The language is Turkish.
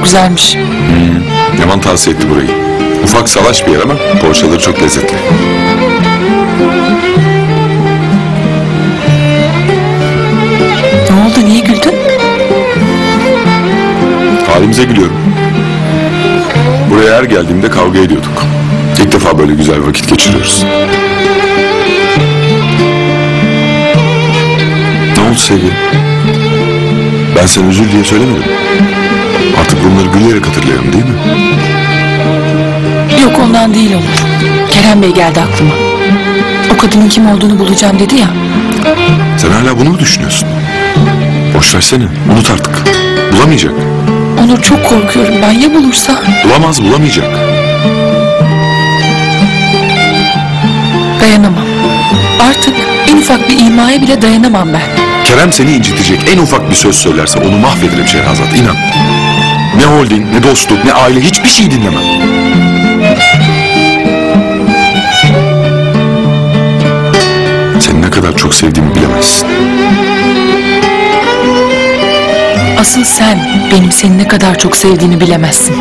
güzelmiş. Yaman tavsiye etti burayı. Ufak salaş bir yer ama poğaçaları çok lezzetli. Ne oldu, niye güldün? Halimize gülüyorum. Buraya her geldiğimde kavga ediyorduk. İlk defa böyle güzel vakit geçiriyoruz. Ne oldu sevgilim? Ben sana üzül diye söylemedim. Artık bunları gülerek hatırlayalım değil mi? Yok, ondan değil Onur. Kerem Bey geldi aklıma. O kadının kim olduğunu bulacağım dedi ya. Sen hala bunu mu düşünüyorsun? Boş versene, unut artık. Bulamayacak. Onur, çok korkuyorum ben, ya bulursa? Bulamaz, bulamayacak. Dayanamam. Artık en ufak bir imaya bile dayanamam ben. Kerem seni incitecek en ufak bir söz söylerse onu mahvederim Şehrazat, inan. Ne holding, ne dostluk, ne aile, hiçbir şey dinlemem. Seni ne kadar çok sevdiğimi bilemezsin. Asıl sen benim seni ne kadar çok sevdiğini bilemezsin.